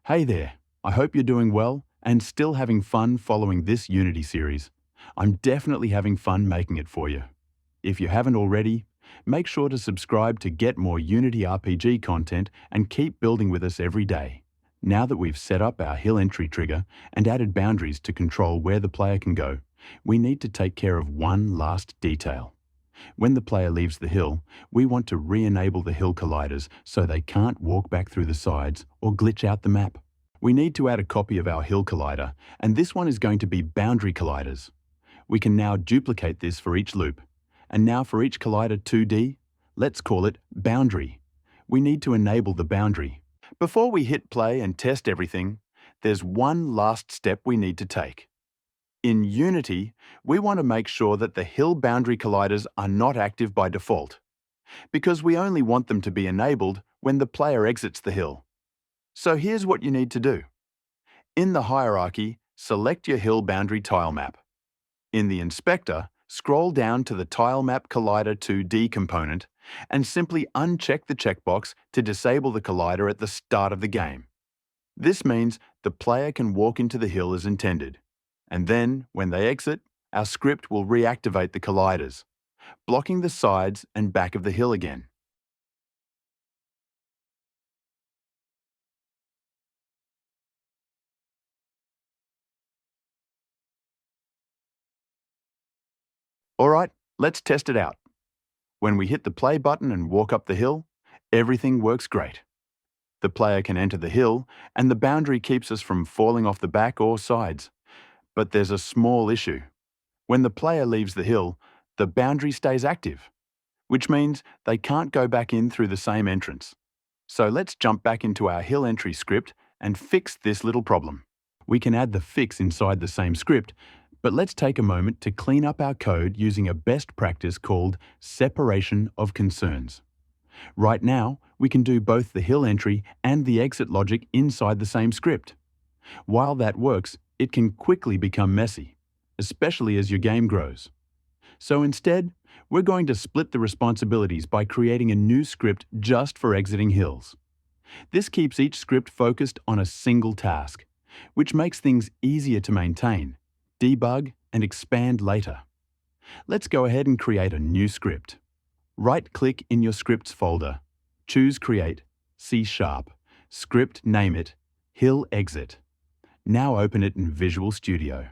Hey there, I hope you're doing well and still having fun following this Unity series. I'm definitely having fun making it for you. If you haven't already, make sure to subscribe to get more Unity RPG content and keep building with us every day. Now that we've set up our hill entry trigger and added boundaries to control where the player can go, we need to take care of one last detail. When the player leaves the hill, we want to re-enable the hill colliders so they can't walk back through the sides or glitch out the map. We need to add a copy of our hill collider, and this one is going to be boundary colliders. We can now duplicate this for each loop. And now for each collider 2D, let's call it boundary. We need to enable the boundary. Before we hit play and test everything, there's one last step we need to take. In Unity, we want to make sure that the hill boundary colliders are not active by default, because we only want them to be enabled when the player exits the hill. So here's what you need to do. In the hierarchy, select your hill boundary tile map. In the inspector, scroll down to the Tile Map Collider 2D component and simply uncheck the checkbox to disable the collider at the start of the game. This means the player can walk into the hill as intended. And then, when they exit, our script will reactivate the colliders, blocking the sides and back of the hill again. Alright, let's test it out. When we hit the play button and walk up the hill, everything works great. The player can enter the hill, and the boundary keeps us from falling off the back or sides. But there's a small issue. When the player leaves the hill, the boundary stays active, which means they can't go back in through the same entrance. So let's jump back into our hill entry script and fix this little problem. We can add the fix inside the same script, but let's take a moment to clean up our code using a best practice called separation of concerns. Right now, we can do both the hill entry and the exit logic inside the same script. While that works, it can quickly become messy, especially as your game grows. So instead, we're going to split the responsibilities by creating a new script just for exiting hills. This keeps each script focused on a single task, which makes things easier to maintain, debug, and expand later. Let's go ahead and create a new script. Right-click in your Scripts folder, choose Create, C#, script, name it, HillExit. Now open it in Visual Studio.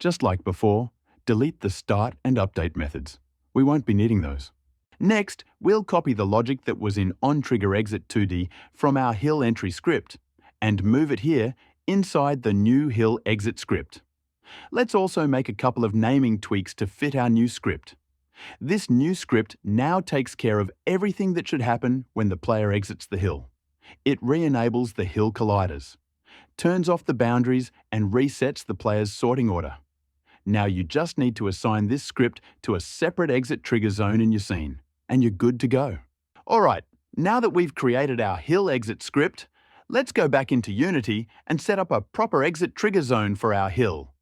Just like before, delete the Start and Update methods. We won't be needing those. Next, we'll copy the logic that was in onTriggerExit 2D from our hill entry script and move it here inside the new hill exit script. Let's also make a couple of naming tweaks to fit our new script. This new script now takes care of everything that should happen when the player exits the hill. It re-enables the hill colliders, turns off the boundaries, and resets the player's sorting order. Now you just need to assign this script to a separate exit trigger zone in your scene, and you're good to go. Alright, now that we've created our hill exit script, let's go back into Unity and set up a proper exit trigger zone for our hill.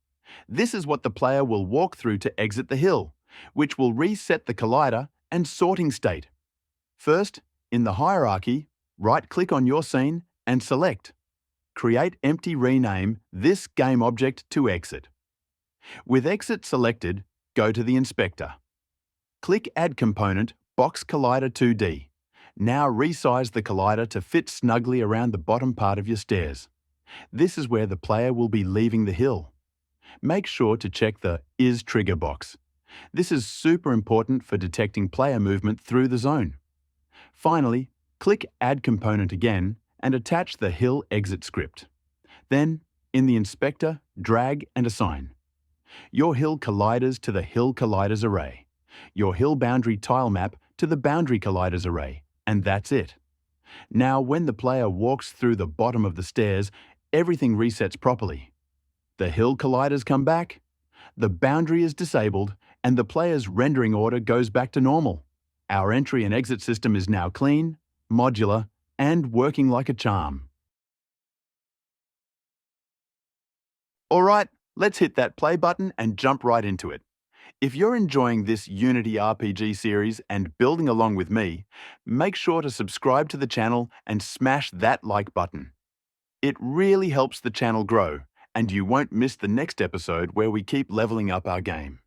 This is what the player will walk through to exit the hill, which will reset the collider and sorting state. First, in the hierarchy, right-click on your scene and select Create Empty Rename this game object to Exit. With Exit selected, go to the inspector. Click Add Component Box Collider 2D. Now resize the collider to fit snugly around the bottom part of your stairs. This is where the player will be leaving the hill. Make sure to check the Is Trigger box. This is super important for detecting player movement through the zone. Finally, click Add Component again and attach the hill exit script. Then, in the inspector, drag and assign your hill colliders to the hill colliders array, your hill boundary tile map to the boundary colliders array, and that's it. Now, when the player walks through the bottom of the stairs, everything resets properly. The hill colliders come back, the boundary is disabled, and the player's rendering order goes back to normal. Our entry and exit system is now clean, modular, and working like a charm. Alright, let's hit that play button and jump right into it. If you're enjoying this Unity RPG series and building along with me, make sure to subscribe to the channel and smash that like button. It really helps the channel grow, and you won't miss the next episode where we keep leveling up our game.